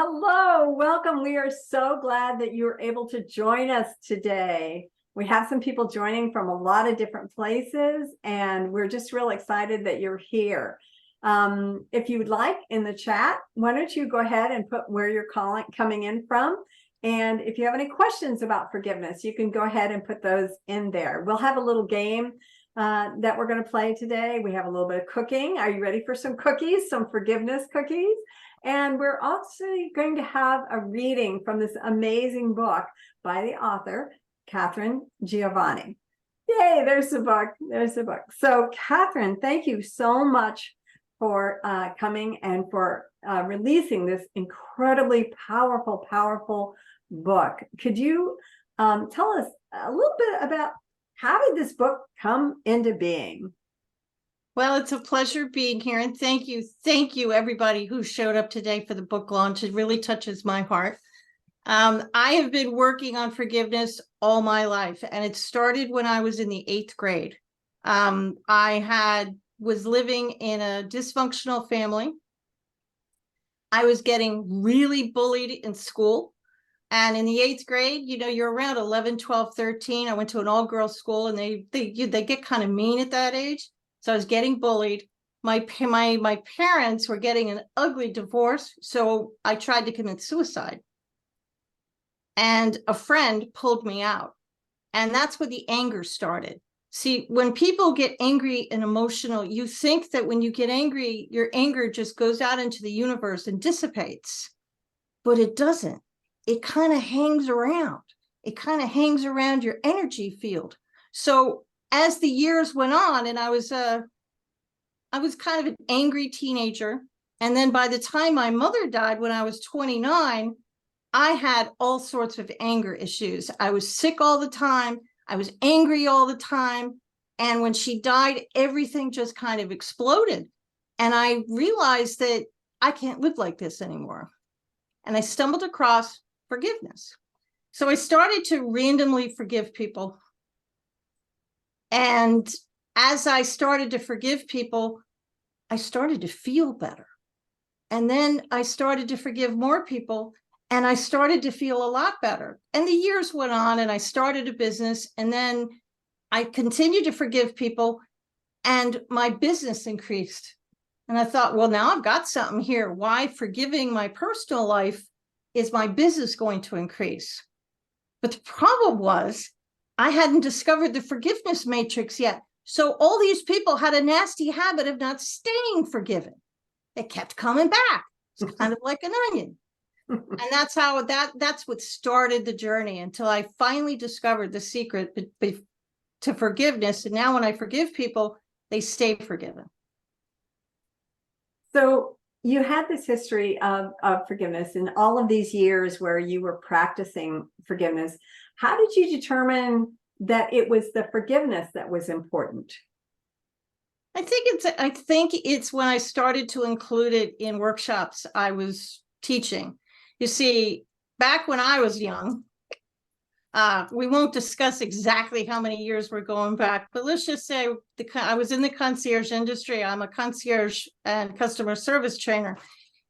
Hello, welcome. We are so glad that you were able to join us today. We have some people joining from a lot of different places, and we're just real excited that you're here. If you would like, in the chat, why don't you go ahead and put where you're coming in from? And if you have any questions about forgiveness, you can go ahead and put those in there. We'll have a little game that we're going to play today. We have a little bit of cooking. Are you ready for some cookies, some forgiveness cookies? And we're also going to have a reading from this amazing book by the author, Katharine Giovanni. Yay, there's the book. There's the book. So, Katharine, thank you so much for coming and for releasing this incredibly powerful book. Could you tell us a little bit about how did this book come into being? Well, it's a pleasure being here, and thank you everybody who showed up today for the book launch. It really touches my heart. I have been working on forgiveness all my life, and it started when I was in the 8th grade. I was living in a dysfunctional family. I was getting really bullied in school. And in the 8th grade, you're around 11, 12, 13. I went to an all-girls school, and they get kind of mean at that age. So I was getting bullied. My parents were getting an ugly divorce, so I tried to commit suicide. And a friend pulled me out. And that's where the anger started. See, when people get angry and emotional, you think that when you get angry, your anger just goes out into the universe and dissipates. But it doesn't. It kind of hangs around. It kind of hangs around your energy field. So as the years went on, and I was kind of an angry teenager. And then by the time my mother died when I was 29, I had all sorts of anger issues. I was sick all the time. I was angry all the time. And when she died, everything just kind of exploded. And I realized that I can't live like this anymore. And I stumbled across forgiveness. So I started to randomly forgive people. And as I started to forgive people, I started to feel better. And then I started to forgive more people, and I started to feel a lot better. And the years went on, and I started a business, and then I continued to forgive people, and my business increased. And I thought, well, now I've got something here. Why forgiving my personal life is my business going to increase? But the problem was, I hadn't discovered the forgiveness matrix yet. So all these people had a nasty habit of not staying forgiven. They kept coming back. It's kind of like an onion. And that's what started the journey, until I finally discovered the secret to forgiveness. And now when I forgive people, they stay forgiven. So you had this history of forgiveness in all of these years where you were practicing forgiveness. How did you determine that it was the forgiveness that was important? I think it's when I started to include it in workshops I was teaching. You see, back when I was young, we won't discuss exactly how many years we're going back, but let's just say I was in the concierge industry. I'm a concierge and customer service trainer.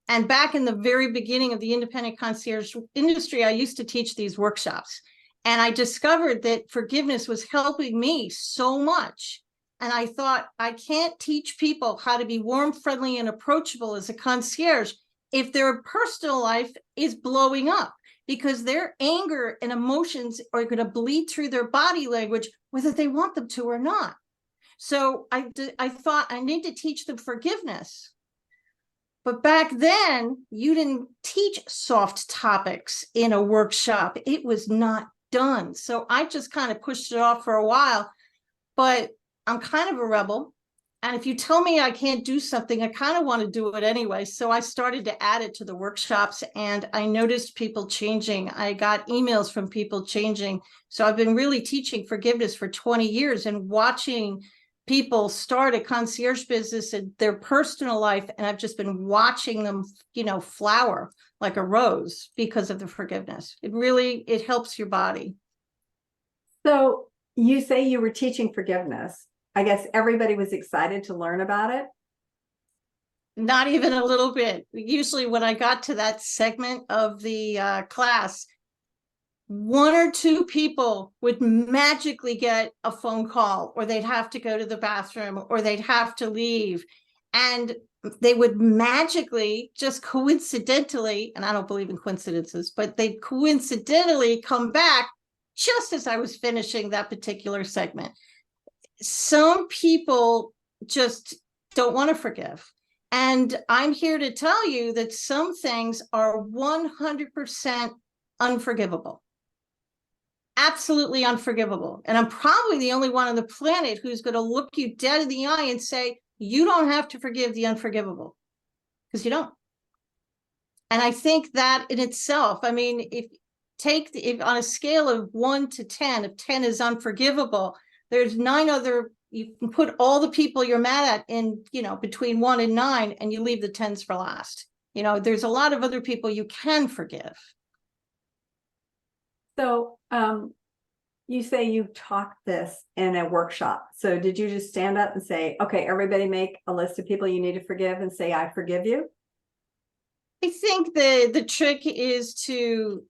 And back in the very beginning of the independent concierge industry, I used to teach these workshops. And I discovered that forgiveness was helping me so much. And I thought, I can't teach people how to be warm, friendly, and approachable as a concierge if their personal life is blowing up, because their anger and emotions are going to bleed through their body language, whether they want them to or not. So I thought I need to teach them forgiveness. But back then, you didn't teach soft topics in a workshop. It was not done. So I just kind of pushed it off for a while. But I'm kind of a rebel. And if you tell me I can't do something, I kind of want to do it anyway. So I started to add it to the workshops, and I noticed people changing. I got emails from people changing. So I've been really teaching forgiveness for 20 years and watching people start a concierge business in their personal life. And I've just been watching them, flower like a rose because of the forgiveness. It helps your body. So you say you were teaching forgiveness. I guess everybody was excited to learn about it. Not even a little bit. Usually when I got to that segment of the class, one or two people would magically get a phone call, or they'd have to go to the bathroom, or they'd have to leave. And they would magically, just coincidentally, and I don't believe in coincidences, but they'd coincidentally come back just as I was finishing that particular segment. Some people just don't want to forgive. And I'm here to tell you that some things are 100% unforgivable. Absolutely unforgivable. And I'm probably the only one on the planet who's going to look you dead in the eye and say, you don't have to forgive the unforgivable, because you don't. And I think that in itself, I mean, if on a scale of 1 to 10, if 10 is unforgivable, there's 9 other, you can put all the people you're mad at in, between 1 and 9, and you leave the 10s for last. There's a lot of other people you can forgive. So you say you taught this in a workshop. So did you just stand up and say, okay, everybody make a list of people you need to forgive and say, I forgive you? I think the trick is to,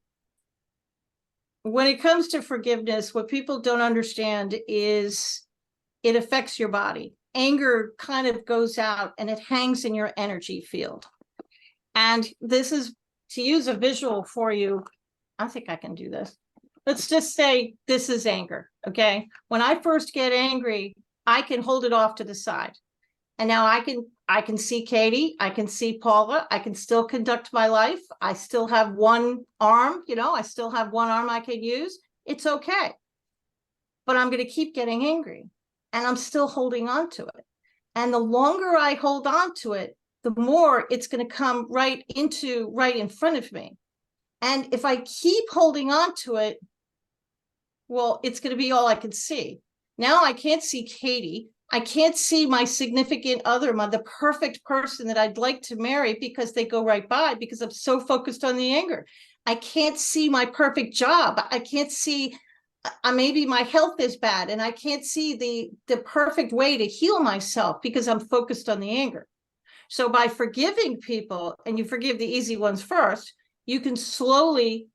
when it comes to forgiveness, what people don't understand is it affects your body. Anger kind of goes out and it hangs in your energy field. And this is, to use a visual for you, I think I can do this. Let's just say this is anger, okay? When I first get angry, I can hold it off to the side. And now I can see Katie, I can see Paula, I can still conduct my life. I still have one arm, I still have one arm I can use. It's okay. But I'm going to keep getting angry, and I'm still holding on to it. And the longer I hold on to it, the more it's going to come right in front of me. And if I keep holding on to it, well, it's going to be all I can see. Now I can't see Katie. I can't see my significant other, the perfect person that I'd like to marry, because they go right by, because I'm so focused on the anger. I can't see my perfect job. I can't see, maybe my health is bad, and I can't see the perfect way to heal myself because I'm focused on the anger. So by forgiving people, and you forgive the easy ones first, you can slowly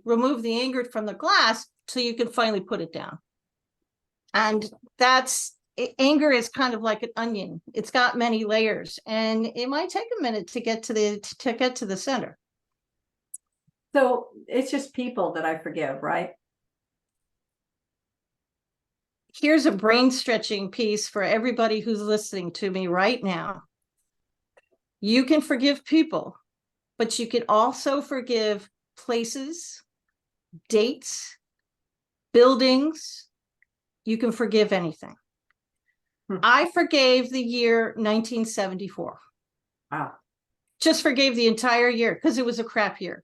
remove the anger from the glass so you can finally put it down. And anger is kind of like an onion. It's got many layers, and it might take a minute to get to the center. So it's just people that I forgive, right? Here's a brain stretching piece for everybody who's listening to me right now. You can forgive people, but you can also forgive places, dates, buildings. You can forgive anything. I forgave the year 1974. Wow. Just forgave the entire year because it was a crap year.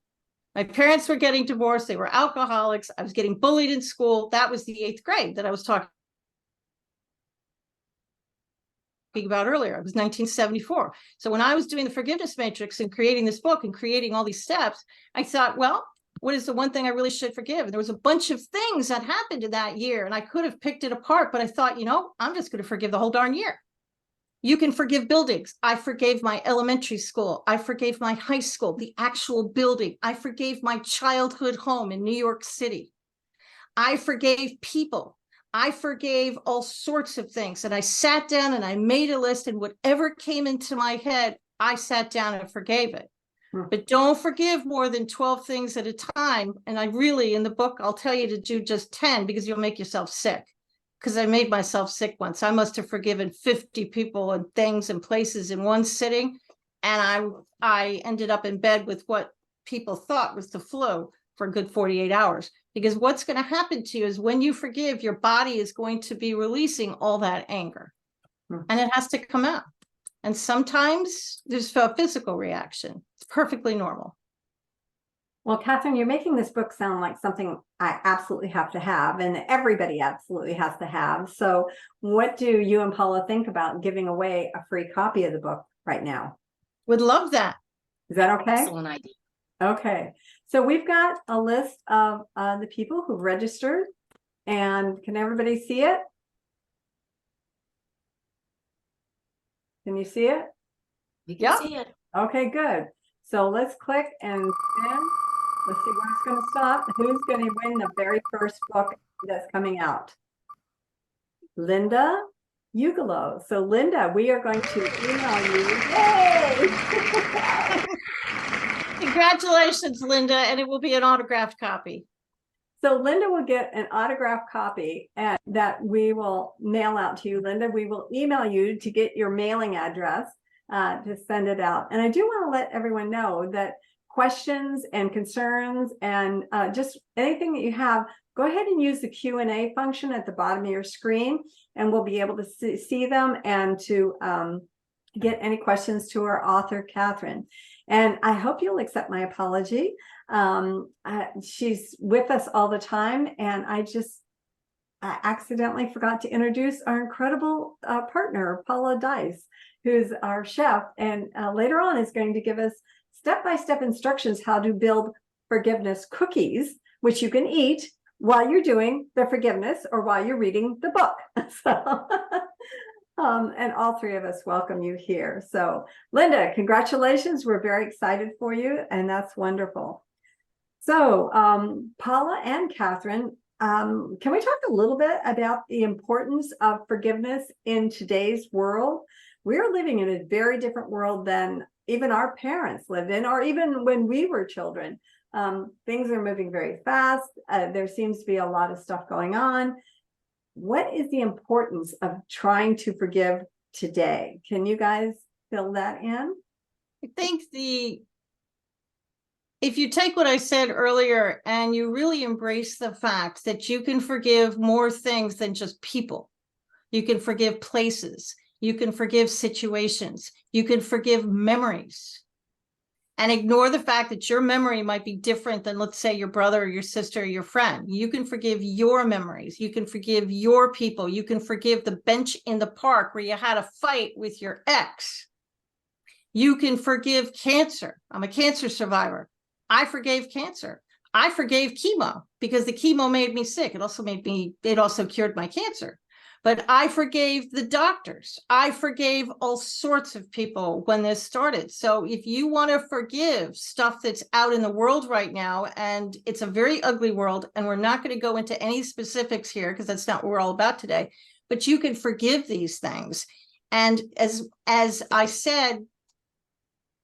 My parents were getting divorced. They were alcoholics. I was getting bullied in school. That was the 8th grade that I was talking about earlier. It was 1974. So when I was doing the forgiveness matrix and creating this book and creating all these steps, I thought, well, what is the one thing I really should forgive? And there was a bunch of things that happened in that year, and I could have picked it apart, but I thought, I'm just going to forgive the whole darn year. You can forgive buildings. I forgave my elementary school. I forgave my high school, the actual building. I forgave my childhood home in New York City. I forgave people. I forgave all sorts of things. And I sat down and I made a list, and whatever came into my head, I sat down and forgave it. But don't forgive more than 12 things at a time. And I really, in the book, I'll tell you to do just 10, because you'll make yourself sick. Because I made myself sick once. I must have forgiven 50 people and things and places in one sitting. And I ended up in bed with what people thought was the flu for a good 48 hours. Because what's going to happen to you is when you forgive, your body is going to be releasing all that anger. And it has to come out. And sometimes there's a physical reaction. It's perfectly normal. Well, Katharine, you're making this book sound like something I absolutely have to have, and everybody absolutely has to have. So what do you and Paula think about giving away a free copy of the book right now? Would love that. Is that okay? Excellent idea. Okay. So we've got a list of the people who registered, and can everybody see it? Can you see it? We can Yep. see it. Okay, good. So let's click and spin. Let's see when it's going to stop. Who's going to win the very first book that's coming out? Linda Ugolo. So Linda, we are going to email you. Yay! Congratulations, Linda, and it will be an autographed copy. So Linda will get an autographed copy and that we will mail out to you. Linda, we will email you to get your mailing address to send it out. And I do want to let everyone know that questions and concerns and just anything that you have, go ahead and use the Q&A function at the bottom of your screen, and we'll be able to see them and to get any questions to our author, Katharine. And I hope you'll accept my apology. She's with us all the time, and I accidentally forgot to introduce our incredible partner, Paula Dice, who's our chef, and later on is going to give us step-by-step instructions how to build forgiveness cookies, which you can eat while you're doing the forgiveness or while you're reading the book. So, and all three of us welcome you here. So Linda, congratulations. We're very excited for you, and that's wonderful. So Paula and Katharine, can we talk a little bit about the importance of forgiveness in today's world? We're living in a very different world than even our parents lived in, or even when we were children. Things are moving very fast. There seems to be a lot of stuff going on. What is the importance of trying to forgive today? Can you guys fill that in? I think if you take what I said earlier and you really embrace the fact that you can forgive more things than just people, you can forgive places, you can forgive situations, you can forgive memories, and ignore the fact that your memory might be different than, let's say, your brother or your sister or your friend. You can forgive your memories. You can forgive your people. You can forgive the bench in the park where you had a fight with your ex. You can forgive cancer. I'm a cancer survivor. I forgave cancer. I forgave chemo because the chemo made me sick. It also cured my cancer. But I forgave the doctors. I forgave all sorts of people when this started. So if you want to forgive stuff that's out in the world right now, and it's a very ugly world, and we're not going to go into any specifics here because that's not what we're all about today, but you can forgive these things. And as I said,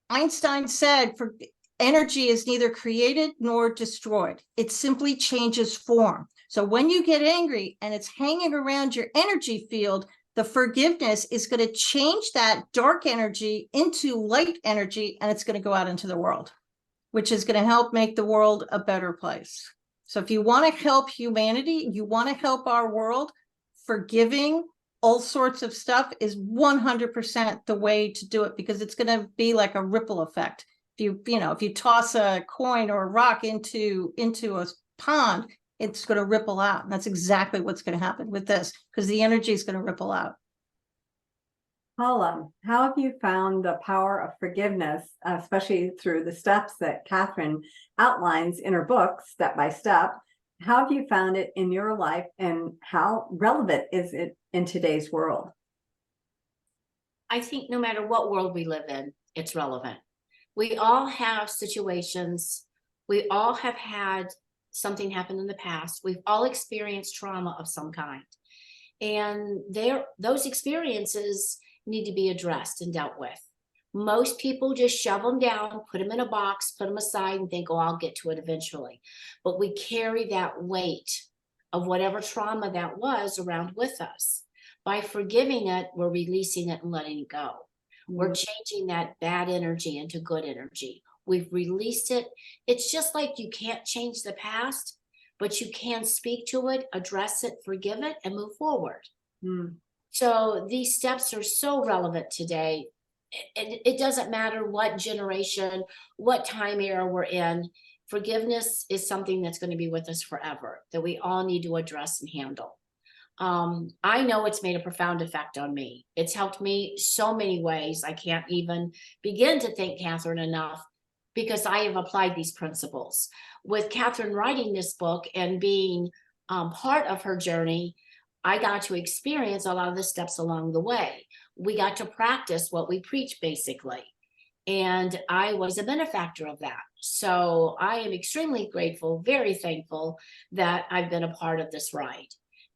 Einstein said, for energy is neither created nor destroyed. It simply changes form. So when you get angry and it's hanging around your energy field, the forgiveness is going to change that dark energy into light energy, and it's going to go out into the world, which is going to help make the world a better place. So if you want to help humanity, you want to help our world, forgiving all sorts of stuff is 100% the way to do it, because it's going to be like a ripple effect. If you toss a coin or a rock into a pond, it's going to ripple out. And that's exactly what's going to happen with this, because the energy is going to ripple out. Paula, how have you found the power of forgiveness, especially through the steps that Katharine outlines in her book, step by step? How have you found it in your life, and how relevant is it in today's world? I think no matter what world we live in, it's relevant. We all have situations. We all have had something happen in the past. We've all experienced trauma of some kind. And those experiences need to be addressed and dealt with. Most people just shove them down, put them in a box, put them aside, and think, oh, I'll get to it eventually. But we carry that weight of whatever trauma that was around with us. By forgiving it, we're releasing it and letting it go. We're changing that bad energy into good energy. We've released it. It's just like you can't change the past, but you can speak to it, address it, forgive it, and move forward. So these steps are so relevant today. It doesn't matter what generation, what time era we're in. Forgiveness is something that's going to be with us forever, that we all need to address and handle. I know it's made a profound effect on me. It's helped me so many ways. I can't even begin to thank Katharine enough, because I have applied these principles. With Katharine writing this book and being part of her journey, I got to experience a lot of the steps along the way. We got to practice what we preach, basically. And I was a benefactor of that. So I am extremely grateful, very thankful that I've been a part of this ride.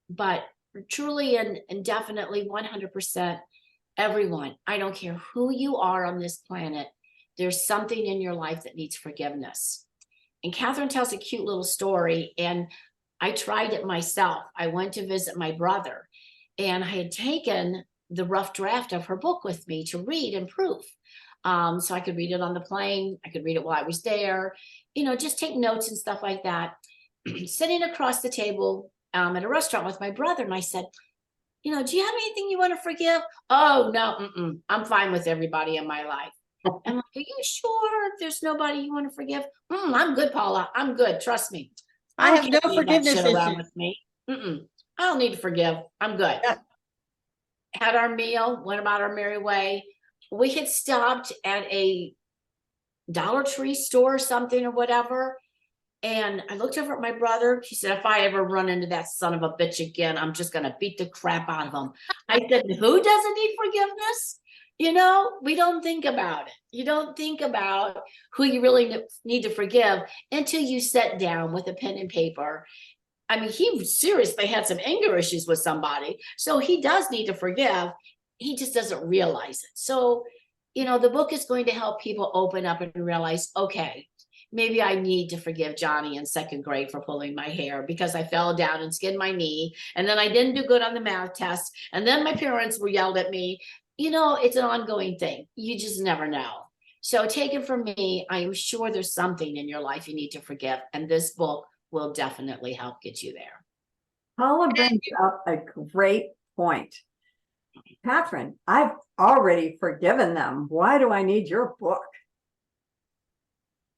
But truly and definitely 100%, everyone, I don't care who you are on this planet, there's something in your life that needs forgiveness. And Katharine tells a cute little story, and I tried it myself. I went to visit my brother, and I had taken the rough draft of her book with me to read and proof. So I could read it on the plane. I could read it while I was there, just take notes and stuff like that. Sitting across the table at a restaurant with my brother, and I said, do you have anything you want to forgive? Oh, no, I'm fine with everybody in my life. I'm like, are you sure there's nobody you want to forgive? I'm good, Paula. I'm good. Trust me. I have no carry that forgiveness shit around issues. with me. I don't need to forgive. I'm good. Yeah. Had our meal, went about our merry way. We had stopped at a Dollar Tree store or something or whatever. And I looked over at my brother. He said, if I ever run into that son of a bitch again, I'm just going to beat the crap out of him. I said, who doesn't need forgiveness? We don't think about it. You don't think about who you really need to forgive until you sit down with a pen and paper. I mean, he seriously had some anger issues with somebody. So he does need to forgive. He just doesn't realize it. So, the book is going to help people open up and realize, okay, maybe I need to forgive Johnny in second grade for pulling my hair because I fell down and skinned my knee. And then I didn't do good on the math test. And then my parents were yelled at me. It's an ongoing thing. You just never know. So take it from me. I am sure there's something in your life you need to forgive. And this book will definitely help get you there. Paula brings up a great point. Katharine, I've already forgiven them. Why do I need your book?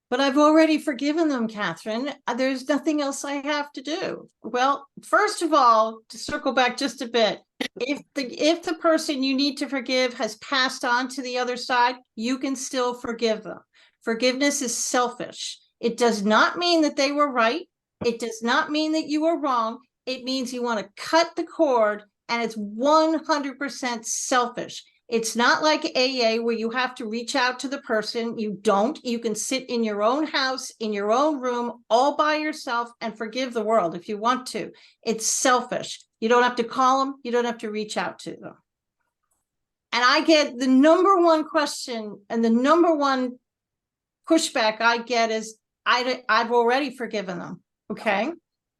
But I've already forgiven them, Katharine. There's nothing else I have to do. Well, first of all, to circle back just a bit, if the person you need to forgive has passed on to the other side, you can still forgive them. Forgiveness is selfish. It does not mean that they were right. It does not mean that you were wrong. It means you want to cut the cord, and it's 100% selfish. It's not like AA where you have to reach out to the person. You don't. You can sit in your own house, in your own room, all by yourself and forgive the world if you want to. It's selfish. You don't have to call them. You don't have to reach out to them. And I get the number one question and the number one pushback I get is, I've already forgiven them. Okay.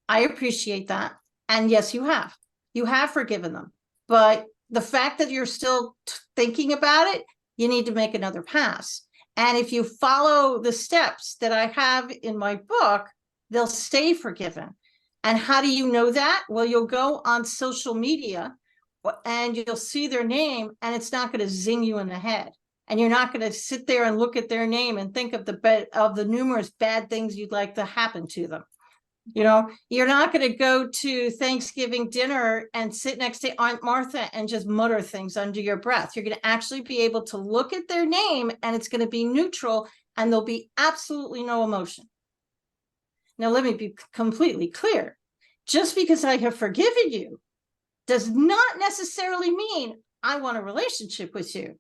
I appreciate that. And yes, you have. You have forgiven them. But the fact that you're still thinking about it, you need to make another pass. And if you follow the steps that I have in my book, they'll stay forgiven. And how do you know that? Well, you'll go on social media and you'll see their name, and it's not going to zing you in the head. And you're not going to sit there and look at their name and think of the numerous bad things you'd like to happen to them. You're not going to go to Thanksgiving dinner and sit next to Aunt Martha and just mutter things under your breath. You're going to actually be able to look at their name, and it's going to be neutral, and there'll be absolutely no emotion. Now, let me be completely clear. Just because I have forgiven you does not necessarily mean I want a relationship with you,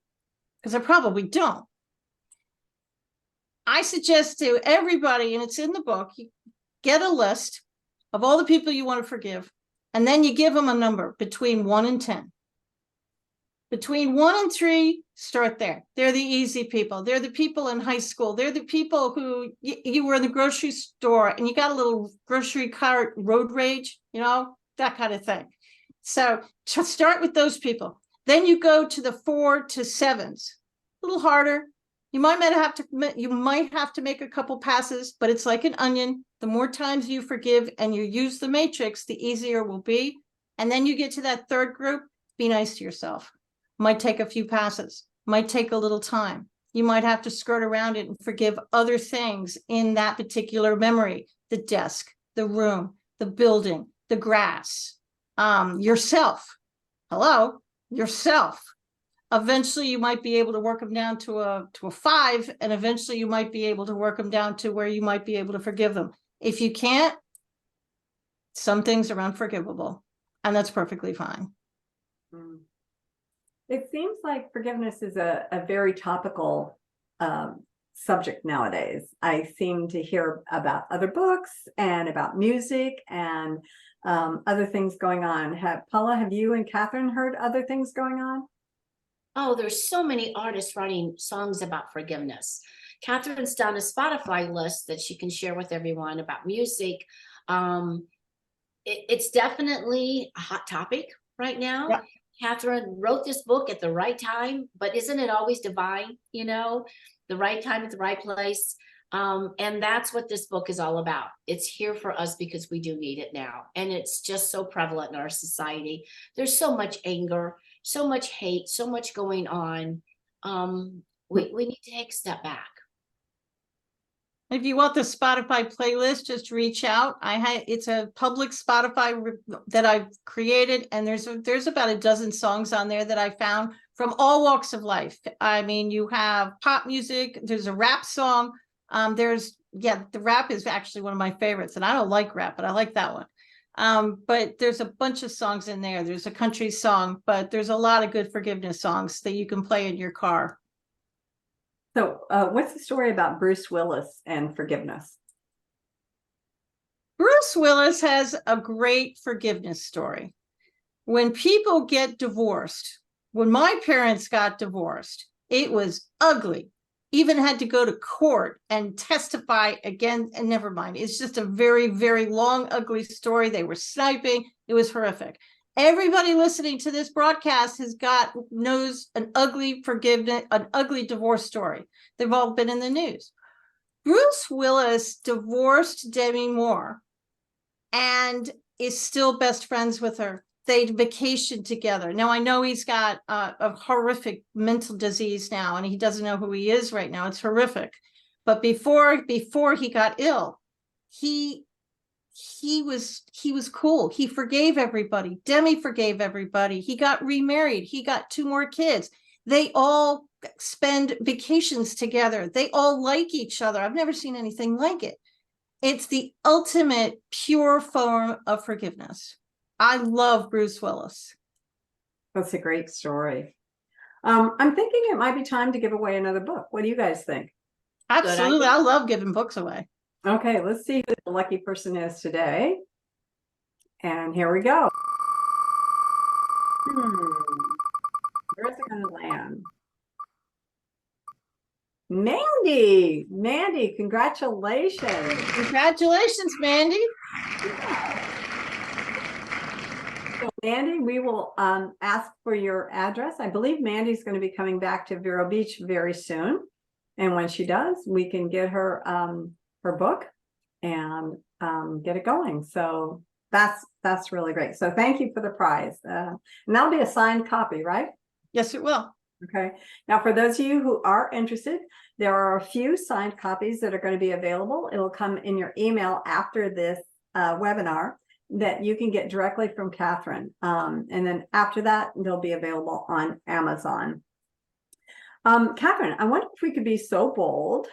because I probably don't. I suggest to everybody, and it's in the book, get a list of all the people you want to forgive, and then you give them a number between 1 and 10. Between 1 and 3, start there. They're the easy people. They're the people in high school. They're the people who you were in the grocery store and you got a little grocery cart road rage, that kind of thing. So just start with those people. Then you go to the 4 to 7s, a little harder. You might have to make a couple passes, but it's like an onion. The more times you forgive and you use the matrix, the easier it will be. And then you get to that third group, be nice to yourself. Might take a few passes, might take a little time. You might have to skirt around it and forgive other things in that particular memory, the desk, the room, the building, the grass, yourself. Hello, yourself. Eventually you might be able to work them down to a 5, and eventually you might be able to work them down to where you might be able to forgive them. If you can't, some things are unforgivable, and that's perfectly fine. It seems like forgiveness is a very topical subject nowadays. I seem to hear about other books and about music and other things going on. Paula, have you and Katharine heard other things going on? Oh, there's so many artists writing songs about forgiveness. Catherine's done a Spotify list that she can share with everyone about music. It's definitely a hot topic right now. Yeah. Katharine wrote this book at the right time, but isn't it always divine? You know, the right time at the right place. And that's what this book is all about. It's here for us because we do need it now. And it's just so prevalent in our society. There's so much anger, so much hate, so much going on. We need to take a step back. If you want the Spotify playlist, just reach out. It's a public Spotify that I've created, and there's about a dozen songs on there that I found from all walks of life. I mean, you have pop music, there's a rap song. The rap is actually one of my favorites, and I don't like rap, but I like that one. But there's a bunch of songs in there. There's a country song, but there's a lot of good forgiveness songs that you can play in your car. So what's the story about Bruce Willis and forgiveness? Bruce Willis has a great forgiveness story. When people get divorced, when my parents got divorced, it was ugly. Even had to go to court and testify again. And never mind. It's just a very, very long, ugly story. They were sniping. It was horrific. Everybody listening to this broadcast knows an ugly forgiveness, an ugly divorce story. They've all been in the news. Bruce Willis divorced Demi Moore and is still best friends with her. They vacationed together. Now, I know he's got a horrific mental disease now, and he doesn't know who he is right now. It's horrific. But before he got ill, he was cool. He forgave everybody. Demi forgave everybody. He got remarried. He got 2 more kids. They all spend vacations together. They all like each other. I've never seen anything like it. It's the ultimate pure form of forgiveness. I love Bruce Willis. That's a great story. I'm thinking it might be time to give away another book. What do you guys think? Absolutely. I love giving books away. Okay, let's see who the lucky person is today. And here we go. Where's it going to land? Mandy, congratulations. Congratulations, Mandy. So Mandy, we will ask for your address. I believe Mandy's going to be coming back to Vero Beach very soon. And when she does, we can get her her book and get it going. So that's really great. So thank you for the prize. And that'll be a signed copy, right? Yes, it will. Okay. Now, for those of you who are interested, there are a few signed copies that are going to be available. It'll come in your email after this webinar that you can get directly from Katharine. And then after that, they'll be available on Amazon. Katharine, I wonder if we could be so bold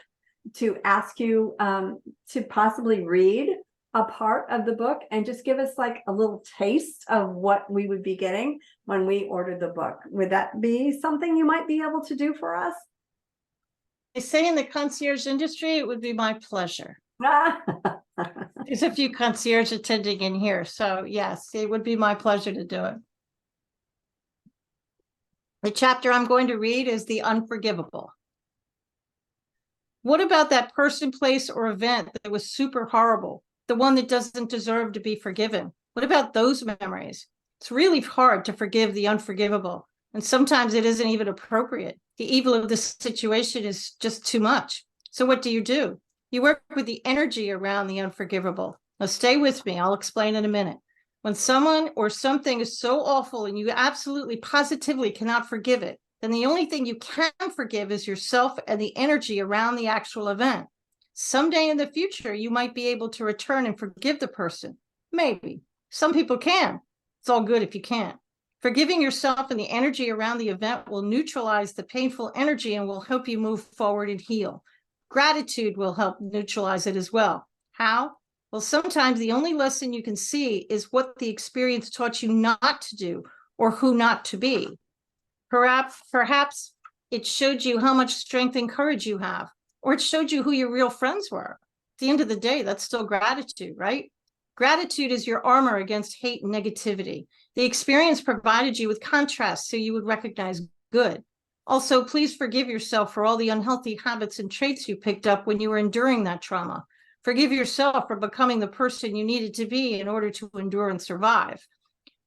to ask you to possibly read a part of the book and just give us like a little taste of what we would be getting when we ordered the book. Would that be something you might be able to do for us? They say in the concierge industry, it would be my pleasure. There's a few concierge attending in here. So yes, it would be my pleasure to do it. The chapter I'm going to read is The Unforgivable. What about that person, place, or event that was super horrible? The one that doesn't deserve to be forgiven? What about those memories? It's really hard to forgive the unforgivable. And sometimes it isn't even appropriate. The evil of the situation is just too much. So what do? You work with the energy around the unforgivable. Now stay with me. I'll explain in a minute. When someone or something is so awful and you absolutely positively cannot forgive it, then the only thing you can forgive is yourself and the energy around the actual event. Someday in the future, you might be able to return and forgive the person. Maybe. Some people can. It's all good if you can't. Forgiving yourself and the energy around the event will neutralize the painful energy and will help you move forward and heal. Gratitude will help neutralize it as well. How? Well, sometimes the only lesson you can see is what the experience taught you not to do or who not to be. Perhaps It showed you how much strength and courage you have, or it showed you who your real friends were. At the end of the day, that's still gratitude, right? Gratitude is your armor against hate and negativity. The experience provided you with contrast so you would recognize good. Also, please forgive yourself for all the unhealthy habits and traits you picked up when you were enduring that trauma. Forgive yourself for becoming the person you needed to be in order to endure and survive.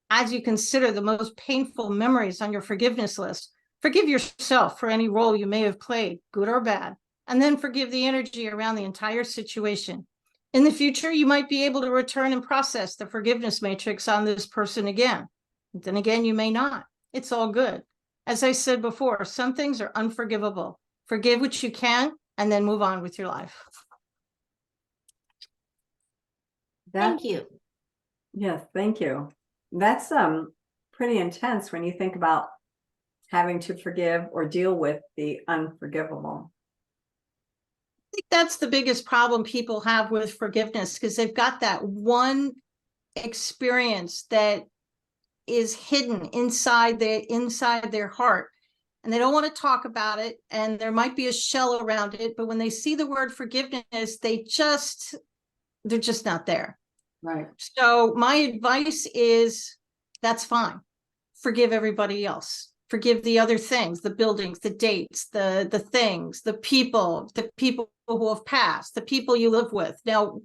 As you consider the most painful memories on your forgiveness list, forgive yourself for any role you may have played, good or bad, and then forgive the energy around the entire situation. In the future, you might be able to return and process the forgiveness matrix on this person again. Then again, you may not. It's all good. As I said before, some things are unforgivable. Forgive what you can and then move on with your life. Thank you. Yes, thank you. That's pretty intense when you think about having to forgive or deal with the unforgivable. I think that's the biggest problem people have with forgiveness, because they've got that one experience that is hidden inside their heart, and they don't want to talk about it, and there might be a shell around it, but when they see the word forgiveness, they're just not there. Right. So my advice is, that's fine. Forgive everybody else. Forgive the other things, the buildings, the dates, the things, the people who have passed, the people you live with. Now,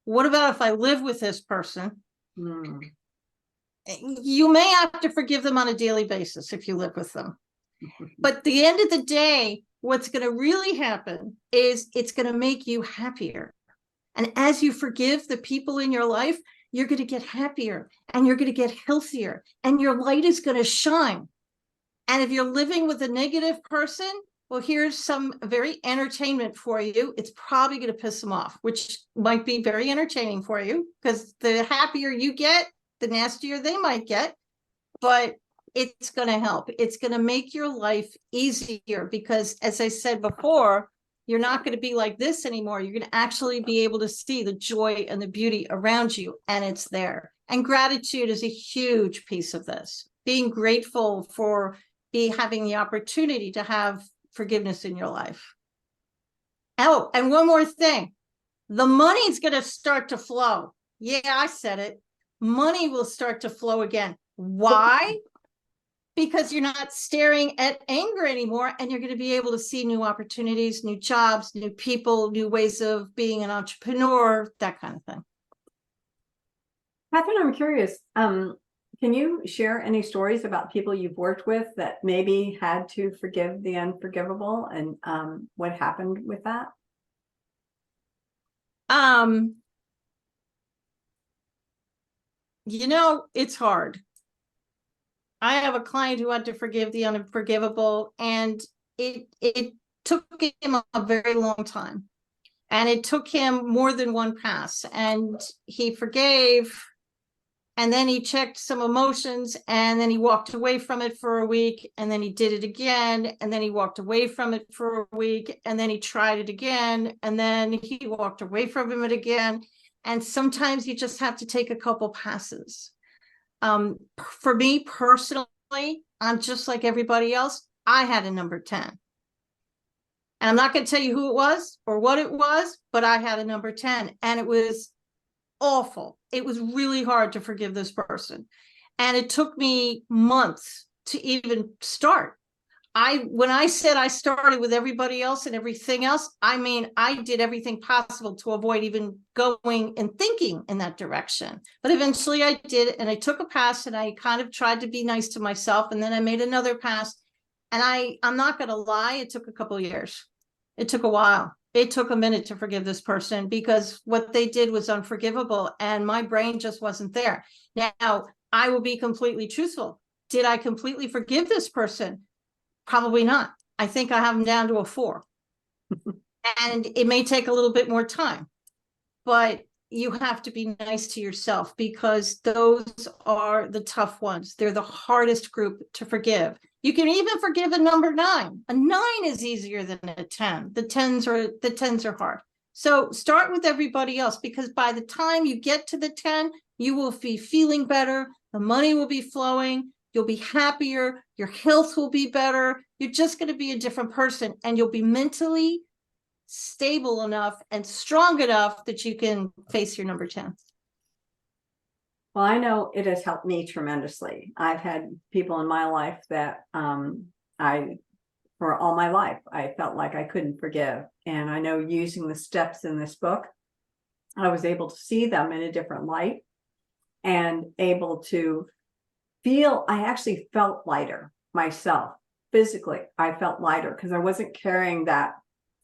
what about if I live with this person? You may have to forgive them on a daily basis if you live with them. But at the end of the day, what's going to really happen is it's going to make you happier. And as you forgive the people in your life, you're going to get happier and you're going to get healthier and your light is going to shine. And if you're living with a negative person, well, here's some very entertainment for you. It's probably going to piss them off, which might be very entertaining for you, because the happier you get, the nastier they might get. But it's going to help. It's going to make your life easier, because as I said before, you're not going to be like this anymore. You're going to actually be able to see the joy and the beauty around you, and it's there. And gratitude is a huge piece of this. Being grateful for having the opportunity to have forgiveness in your life. Oh, and one more thing. The money's going to start to flow. Yeah, I said it. Money will start to flow again. Why? Because you're not staring at anger anymore, and you're going to be able to see new opportunities, new jobs, new people, new ways of being an entrepreneur, that kind of thing. Katharine, I'm curious, can you share any stories about people you've worked with that maybe had to forgive the unforgivable, and what happened with that? It's hard. I have a client who had to forgive the unforgivable, and it took him a very long time, and it took him more than one pass, and he forgave, and then he checked some emotions, and then he walked away from it for a week, and then he did it again, and then he walked away from it for a week, and then he tried it again, and then he walked away from it again. And sometimes you just have to take a couple passes. For me personally, I'm just like everybody else. I had a number 10. And I'm not going to tell you who it was or what it was, but I had a number 10, and it was awful. It was really hard to forgive this person. And it took me months to even start. When I said I started with everybody else and everything else, I mean, I did everything possible to avoid even going and thinking in that direction. But eventually I did, and I took a pass, and I kind of tried to be nice to myself. And then I made another pass. And I'm not going to lie, it took a couple of years. It took a while. It took a minute to forgive this person, because what they did was unforgivable, and my brain just wasn't there. Now, I will be completely truthful. Did I completely forgive this person? Probably not. I think I have them down to a 4. And it may take a little bit more time, but you have to be nice to yourself, because those are the tough ones. They're the hardest group to forgive. You can even forgive a number 9. A 9 is easier than a 10. The 10s are hard. So start with everybody else, because by the time you get to the 10, you will be feeling better. The money will be flowing. you'll be happier, your health will be better. You're just going to be a different person, and you'll be mentally stable enough and strong enough that you can face your number 10. Well, I know it has helped me tremendously. I've had people in my life that for all my life, I felt like I couldn't forgive. And I know using the steps in this book, I was able to see them in a different light and able to feel, I actually felt lighter myself. Physically, I felt lighter because I wasn't carrying that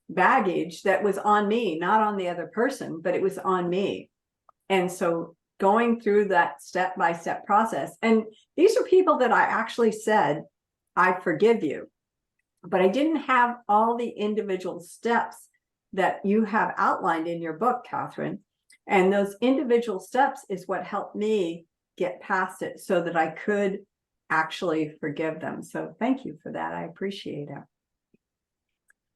baggage that was on me, not on the other person, but it was on me. And so going through that step-by-step process, and these are people that I actually said, I forgive you, but I didn't have all the individual steps that you have outlined in your book, Katharine. And those individual steps is what helped me get past it so that I could actually forgive them. So thank you for that. I appreciate it.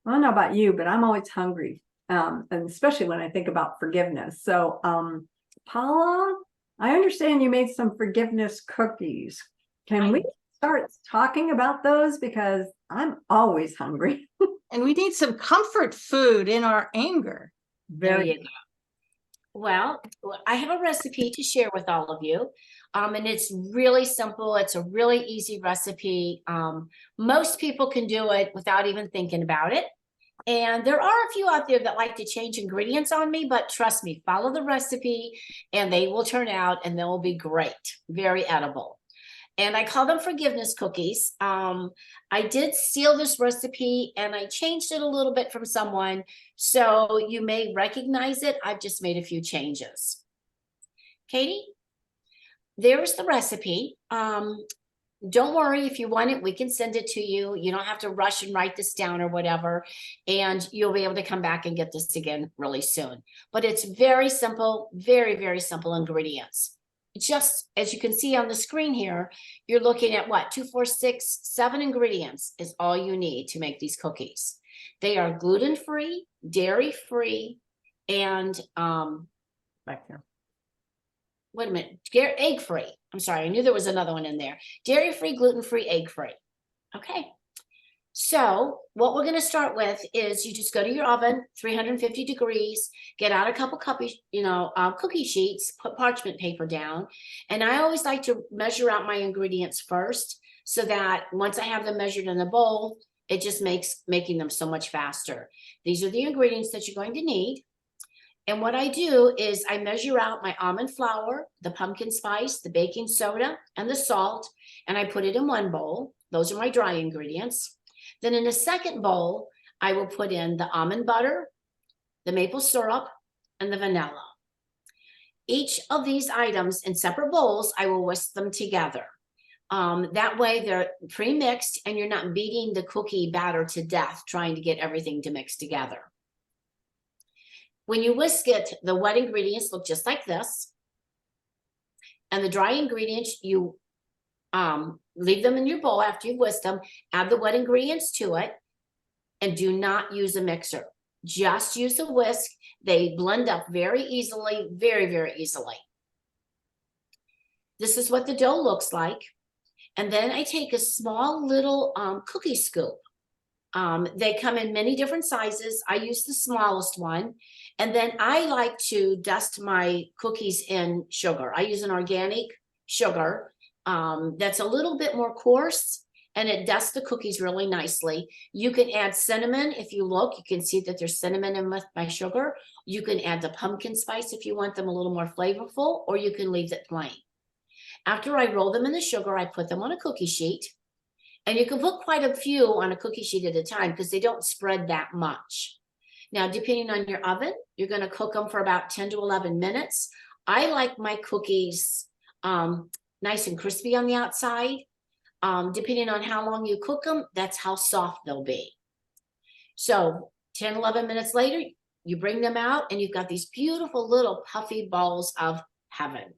I don't know about you, but I'm always hungry, and especially when I think about forgiveness. So Paula, I understand you made some forgiveness cookies. Can we start talking about those? Because I'm always hungry. And we need some comfort food in our anger. There you go. Well, I have a recipe to share with all of you. And it's really simple. It's a really easy recipe. Most people can do it without even thinking about it. And there are a few out there that like to change ingredients on me, but trust me, follow the recipe and they will turn out and they will be great, very edible. And I call them forgiveness cookies. I did steal this recipe and I changed it a little bit from someone, so you may recognize it. I've just made a few changes. Katie, there's the recipe. Don't worry, if you want it, we can send it to you. You don't have to rush and write this down or whatever, and you'll be able to come back and get this again really soon. But it's very simple, very, very simple ingredients. Just as you can see on the screen here, you're looking at what, 2, 4, 6, 7 ingredients is all you need to make these cookies. They are gluten-free, dairy-free, and back there. Wait a minute, egg-free. I'm sorry, I knew there was another one in there. Dairy-free, gluten-free, egg-free. Okay. So what we're going to start with is you just go to your oven, 350 degrees, get out a couple cookie sheets, put parchment paper down. And I always like to measure out my ingredients first so that once I have them measured in a bowl, it just makes making them so much faster. These are the ingredients that you're going to need. And what I do is I measure out my almond flour, the pumpkin spice, the baking soda, and the salt, and I put it in one bowl. Those are my dry ingredients. Then in a second bowl, I will put in the almond butter, the maple syrup, and the vanilla. Each of these items in separate bowls, I will whisk them together. That way they're pre-mixed and you're not beating the cookie batter to death trying to get everything to mix together. When you whisk it, the wet ingredients look just like this. And the dry ingredients, you leave them in your bowl after you've whisked them, add the wet ingredients to it, and do not use a mixer. Just use a whisk. They blend up very easily, very, very easily. This is what the dough looks like. And then I take a small little cookie scoop. They come in many different sizes. I use the smallest one. And then I like to dust my cookies in sugar. I use an organic sugar that's a little bit more coarse, and it dusts the cookies really nicely. You can add cinnamon. If you look, you can see that there's cinnamon in with my sugar. You can add the pumpkin spice if you want them a little more flavorful, or you can leave it plain. After I roll them in the sugar, I put them on a cookie sheet. And you can put quite a few on a cookie sheet at a time because they don't spread that much. Now, depending on your oven, you're going to cook them for about 10 to 11 minutes. I like my cookies nice and crispy on the outside. Depending on how long you cook them, that's how soft they'll be. So 10, 11 minutes later, you bring them out and you've got these beautiful little puffy balls of heaven.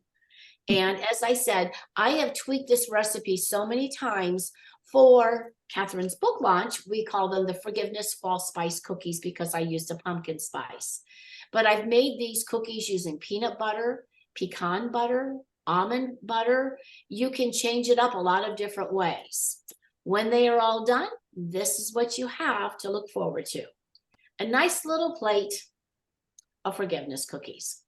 And as I said, I have tweaked this recipe so many times. For Katharine's book launch, we call them the Forgiveness Fall Spice Cookies because I used a pumpkin spice. But I've made these cookies using peanut butter, pecan butter, almond butter. You can change it up a lot of different ways. When they are all done, this is what you have to look forward to. A nice little plate of forgiveness cookies.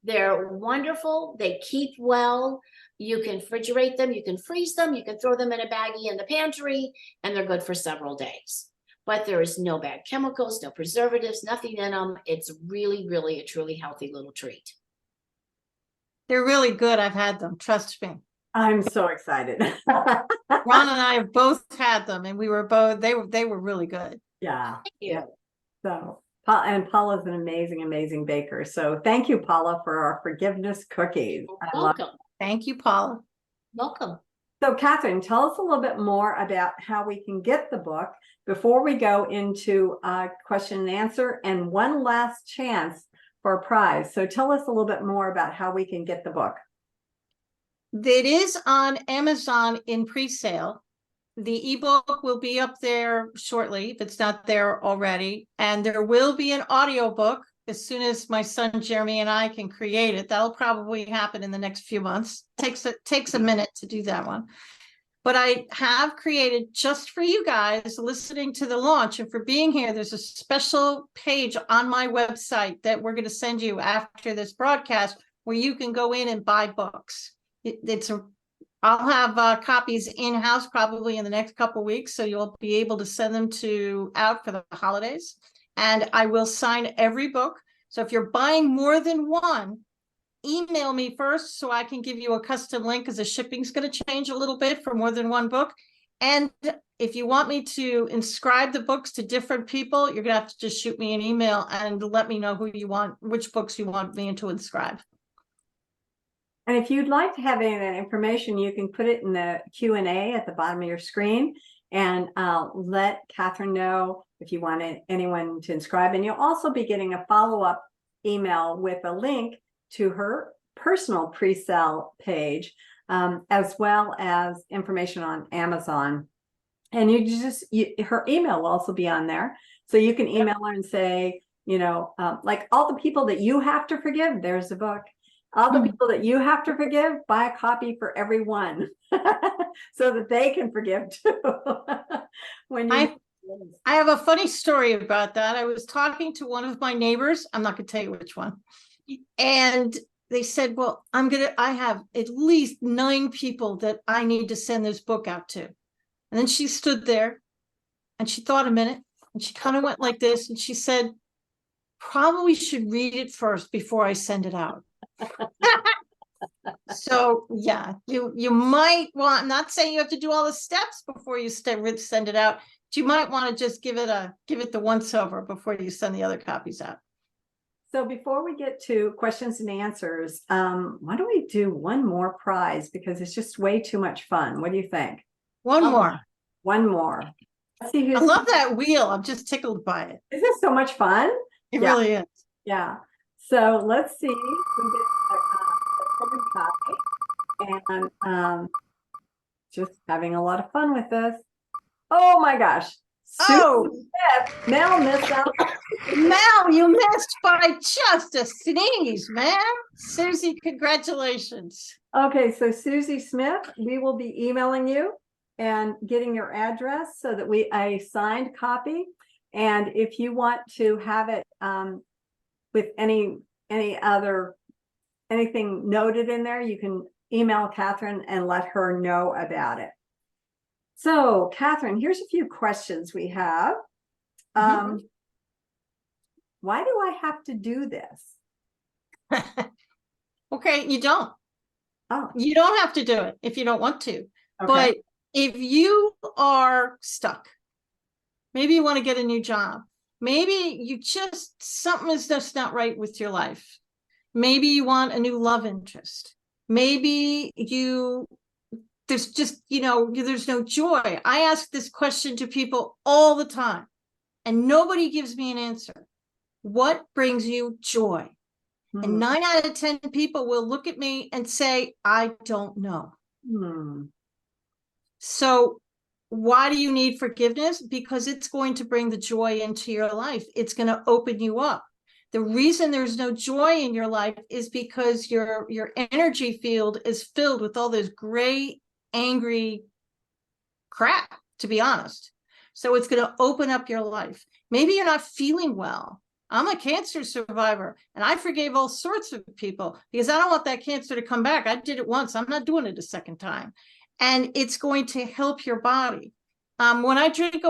They're wonderful. They keep well. You can refrigerate them. You can freeze them. You can throw them in a baggie in the pantry, and they're good for several days. But there is no bad chemicals, no preservatives, nothing in them. It's really, really a truly healthy little treat. They're really good. I've had them. Trust me. I'm so excited. Ron and I have both had them, and we were both, they were really good. Yeah. Thank you. Yeah. So, and Paula's an amazing, amazing baker. So thank you, Paula, for our forgiveness cookies. I love. Welcome. Thank you, Paula. Welcome. So Katharine, tell us a little bit more about how we can get the book before we go into question and answer and one last chance for a prize. So tell us a little bit more about how we can get the book. It is on Amazon in pre-sale. The ebook will be up there shortly if it's not there already. And there will be an audiobook as soon as my son Jeremy and I can create it. That'll probably happen in the next few months. Takes a minute to do that one. But I have created just for you guys listening to the launch and for being here, there's a special page on my website that we're going to send you after this broadcast where you can go in and buy books. I'll have copies in-house probably in the next couple of weeks, so you'll be able to send them out for the holidays. And I will sign every book. So if you're buying more than one, email me first so I can give you a custom link because the shipping's going to change a little bit for more than one book. And if you want me to inscribe the books to different people, you're going to have to just shoot me an email and let me know which books you want me to inscribe. And if you'd like to have any of that information, you can put it in the Q&A at the bottom of your screen and let Katharine know if you want anyone to inscribe. And you'll also be getting a follow-up email with a link to her personal pre-sale page, as well as information on Amazon. And her email will also be on there. So you can email her and say, like all the people that you have to forgive, there's a book. All the people that you have to forgive, buy a copy for everyone so that they can forgive too. I have a funny story about that. I was talking to one of my neighbors. I'm not going to tell you which one. And they said, well, I have at least 9 people that I need to send this book out to. And then she stood there and she thought a minute and she kind of went like this. And she said, probably should read it first before I send it out. So yeah, you might want, I'm not saying you have to do all the steps before you send it out, but you might want to just give it the once over before you send the other copies out. So before we get to questions and answers, why don't we do one more prize because it's just way too much fun. What do you think? One more. Let's see I love that wheel. I'm just tickled by it. Isn't it so much fun? It really is. Yeah. So let's see. We get a copy and just having a lot of fun with this. Oh my gosh. Mel missed out. Mel, you missed by just a sneeze, man. Susie, congratulations. Okay, so Susie Smith, we will be emailing you and getting your address so that a signed copy. And if you want to have it with anything noted in there, you can email Katharine and let her know about it. So Katharine, here's a few questions we have. Why do I have to do this? Okay, you don't. Oh. You don't have to do it if you don't want to. Okay. But if you are stuck, maybe you want to get a new job. Maybe something is just not right with your life. Maybe you want a new love interest. Maybe there's just, there's no joy. I ask this question to people all the time and nobody gives me an answer. What brings you joy? And 9 out of 10 people will look at me and say, I don't know. So why do you need forgiveness? Because it's going to bring the joy into your life. It's going to open you up. The reason there's no joy in your life is because your energy field is filled with all this gray, angry crap, to be honest. So it's going to open up your life. Maybe you're not feeling well. I'm a cancer survivor, and I forgave all sorts of people because I don't want that cancer to come back. I did it once. I'm not doing it a second time. And it's going to help your body. When I drink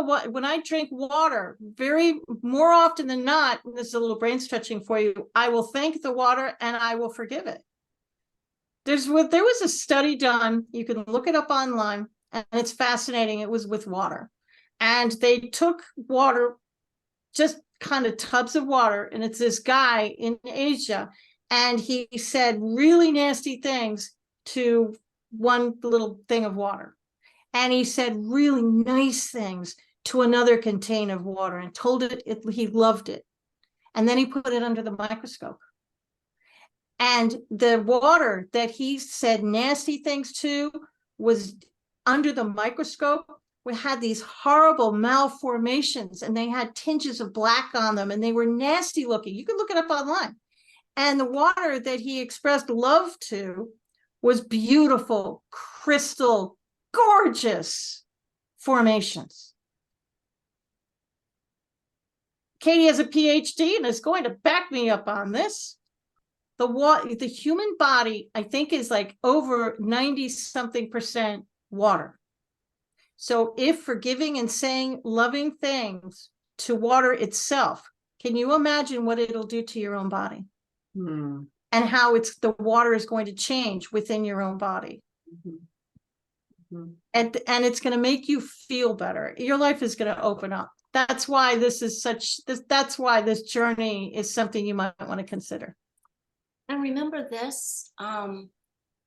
water, very more often than not, this is a little brain stretching for you, I will thank the water and I will forgive it. There was a study done, you can look it up online, and it's fascinating. It was with water. And they took water, just kind of tubs of water, and it's this guy in Asia, and he said really nasty things to one little thing of water. And he said really nice things to another container of water and told it he loved it. And then he put it under the microscope. And the water that he said nasty things to was under the microscope. We had these horrible malformations, and they had tinges of black on them, and they were nasty looking. You can look it up online. And the water that he expressed love to was beautiful, crystal, gorgeous formations. Katie has a PhD and is going to back me up on this. The human body, I think, is like over 90-something% water. So if forgiving and saying loving things to water itself, can you imagine what it'll do to your own body? And how the water is going to change within your own body. And it's going to make you feel better. Your life is going to open up. That's why that's why this journey is something you might want to consider. And remember this,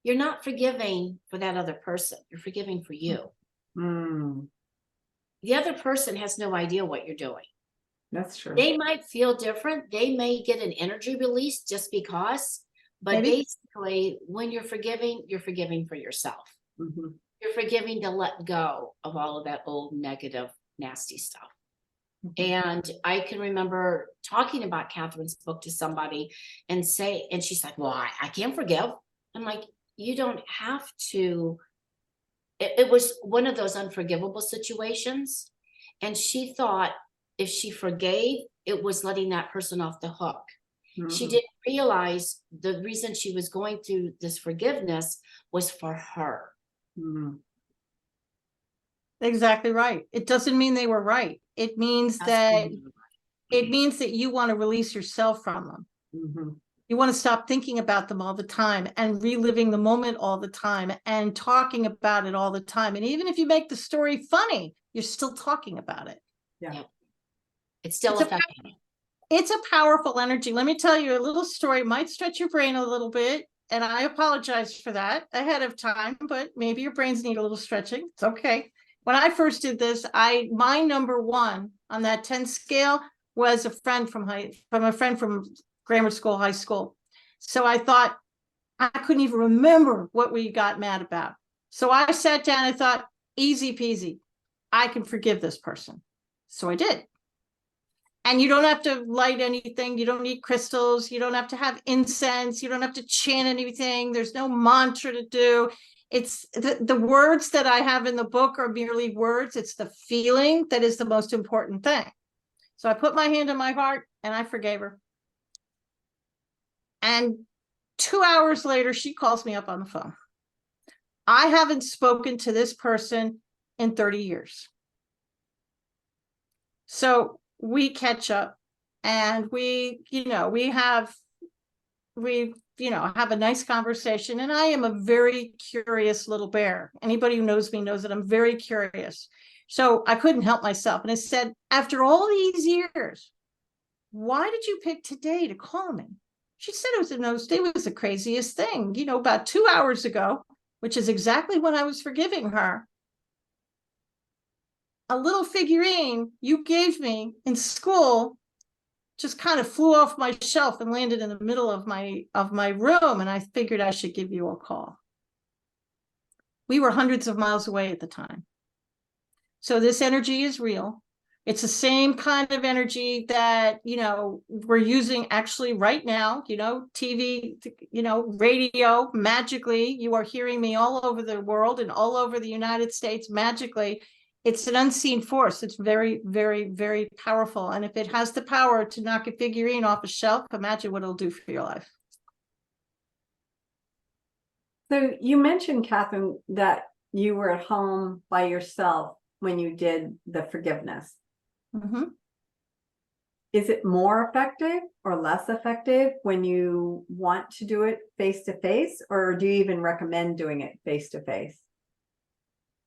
you're not forgiving for that other person. You're forgiving for you. The other person has no idea what you're doing. That's true. They might feel different. They may get an energy release just because, but Maybe. basically when you're forgiving for yourself. You're forgiving to let go of all of that old negative, nasty stuff. And I can remember talking about Katharine's book to somebody and she's like, well, I can't forgive. I'm like, you don't have to. It was one of those unforgivable situations. And she thought if she forgave, it was letting that person off the hook. She didn't realize the reason she was going through this forgiveness was for her. Exactly right. It doesn't mean they were right. It means that you want to release yourself from them. You want to stop thinking about them all the time and reliving the moment all the time and talking about it all the time. And even if you make the story funny, you're still talking about it. Yeah. It's still affecting you. It's a powerful energy. Let me tell you a little story. It might stretch your brain a little bit, and I apologize for that ahead of time, but maybe your brains need a little stretching. It's okay. When I first did this, my number one on that 10 scale was a friend from grammar school, high school. So I thought, I couldn't even remember what we got mad about. So I sat down and thought, easy peasy, I can forgive this person. So I did. And you don't have to light anything. You don't need crystals. You don't have to have incense. You don't have to chant anything. There's no mantra to do. It's the words that I have in the book are merely words. It's the feeling that is the most important thing. So I put my hand on my heart and I forgave her. And 2 hours later, she calls me up on the phone. I haven't spoken to this person in 30 years. So we catch up and we have a nice conversation. And I am a very curious little bear. Anybody who knows me knows that I'm very curious. So I couldn't help myself. And I said, after all these years, why did you pick today to call me? She said it was the craziest thing. About 2 hours ago, which is exactly when I was forgiving her, a little figurine you gave me in school just kind of flew off my shelf and landed in the middle of my room, and I figured I should give you a call. We were hundreds of miles away at the time. So this energy is real. It's the same kind of energy that, we're using actually right now, TV, radio, magically, you are hearing me all over the world and all over the United States magically. It's an unseen force. It's very, very, very powerful. And if it has the power to knock a figurine off a shelf, imagine what it'll do for your life. So you mentioned, Catherine, that you were at home by yourself when you did the forgiveness. Mm-hmm. Is it more effective or less effective when you want to do it face to face, or do you even recommend doing it face to face?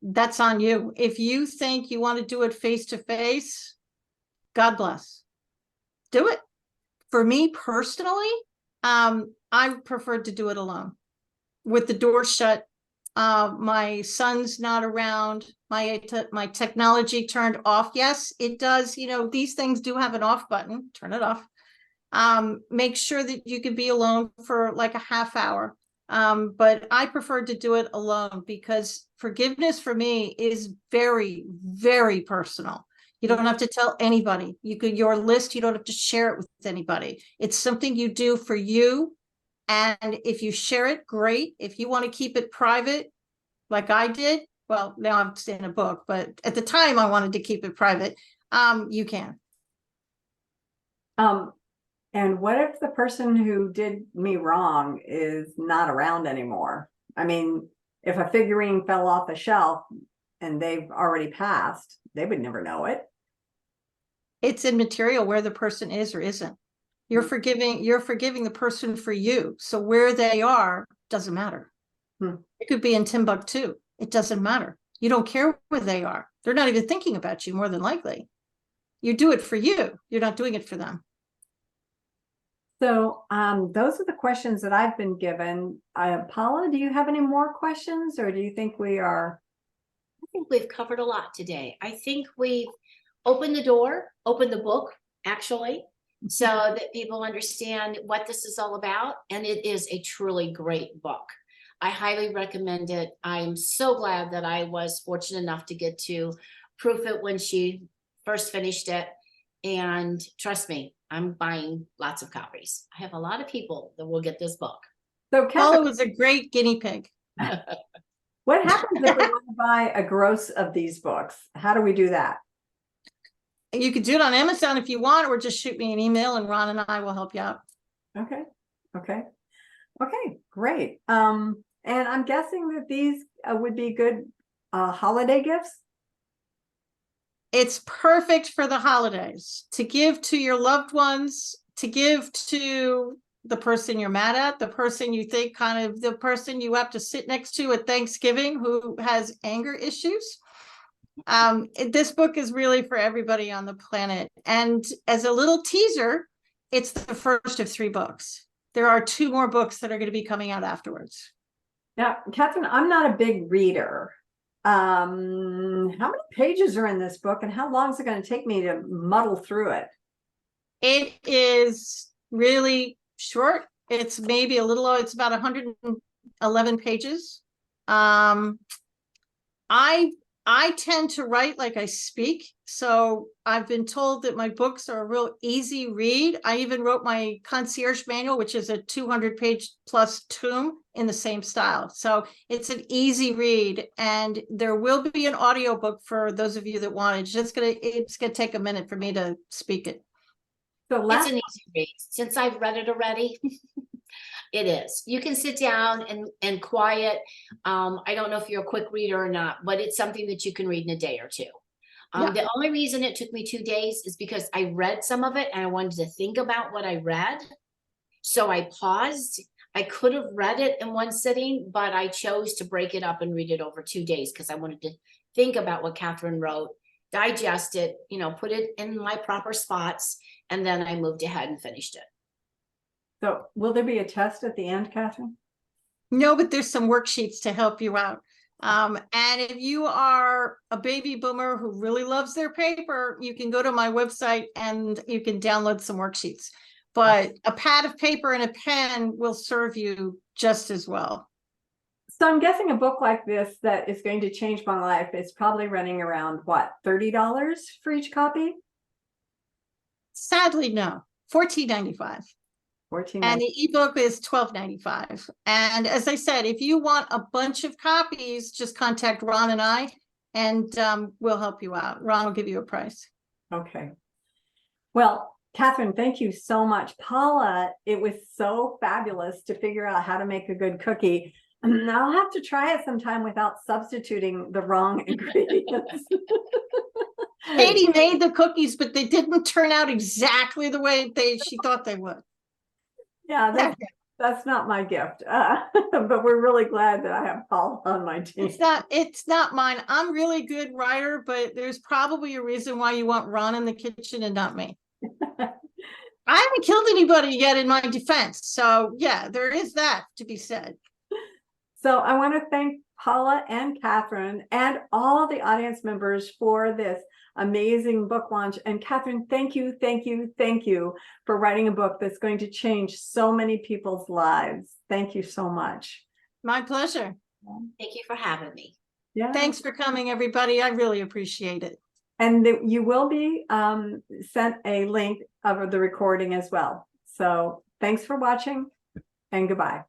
That's on you. If you think you want to do it face to face, God bless. Do it. For me personally, I preferred to do it alone with the door shut. My son's not around, my technology turned off. Yes, it does. These things do have an off button. Turn it off. Make sure that you can be alone for like a half hour. But I prefer to do it alone because forgiveness for me is very, very personal. You don't have to tell anybody. Your list, you don't have to share it with anybody. It's something you do for you. And if you share it, great. If you want to keep it private, like I did, well, now I'm in a book, but at the time I wanted to keep it private. You can. And what if the person who did me wrong is not around anymore? I mean, if a figurine fell off a shelf and they've already passed, they would never know it. It's immaterial where the person is or isn't. You're forgiving the person for you. So where they are doesn't matter. It could be in Timbuktu. It doesn't matter. You don't care where they are. They're not even thinking about you, more than likely. You do it for you. You're not doing it for them. So those are the questions that I've been given. Paula, do you have any more questions, or do you think we are? I think we've covered a lot today. I think we've opened the book, actually, so that people understand what this is all about. And it is a truly great book. I highly recommend it. I'm so glad that I was fortunate enough to get to proof it when she first finished it. And trust me, I'm buying lots of copies. I have a lot of people that will get this book. So Paula was a great guinea pig. What happens if we want to buy a gross of these books? How do we do that? You could do it on Amazon if you want, or just shoot me an email and Ron and I will help you out. Okay. Great. And I'm guessing that these would be good holiday gifts. It's perfect for the holidays to give to your loved ones, to give to the person you're mad at, the person you think the person you have to sit next to at Thanksgiving who has anger issues. This book is really for everybody on the planet. And as a little teaser, it's the first of 3 books. There are 2 more books that are going to be coming out afterwards. Now, Catherine, I'm not a big reader. How many pages are in this book, and how long is it going to take me to muddle through it? It is really short. It's maybe it's about 111 pages. I tend to write like I speak. So I've been told that my books are a real easy read. I even wrote my concierge manual, which is a 200-page plus tome in the same style. So it's an easy read, and there will be an audiobook for those of you that want it. It's gonna take a minute for me to speak it. So it's an easy read. Since I've read it already, it is. You can sit down and quiet. I don't know if you're a quick reader or not, but it's something that you can read in a day or 2. The only reason it took me 2 days is because I read some of it and I wanted to think about what I read. So I paused. I could have read it in one sitting, but I chose to break it up and read it over 2 days because I wanted to think about what Katharine wrote, digest it, put it in my proper spots, and then I moved ahead and finished it. So will there be a test at the end, Catherine? No, but there's some worksheets to help you out. And if you are a baby boomer who really loves their paper, you can go to my website and you can download some worksheets. But a pad of paper and a pen will serve you just as well. So I'm guessing a book like this that is going to change my life is probably running around what, $30 for each copy? Sadly, no, $14.95. 14. And the ebook is $12.95. And as I said, if you want a bunch of copies, just contact Ron and I, and we'll help you out. Ron will give you a price. Okay. Well, Katharine, thank you so much. Paula, it was so fabulous to figure out how to make a good cookie. And I'll have to try it sometime without substituting the wrong ingredients. Katie made the cookies, but they didn't turn out exactly the way she thought they would. Yeah, that's not my gift. But we're really glad that I have Paula on my team. It's not mine. I'm really good writer, but there's probably a reason why you want Ron in the kitchen and not me. I haven't killed anybody yet in my defense. So yeah, there is that to be said. So I want to thank Paula and Katharine and all the audience members for this amazing book launch. And Katharine, thank you for writing a book that's going to change so many people's lives. Thank you so much. My pleasure. Thank you for having me. Yeah. Thanks for coming, everybody. I really appreciate it. And you will be sent a link of the recording as well. So thanks for watching and goodbye.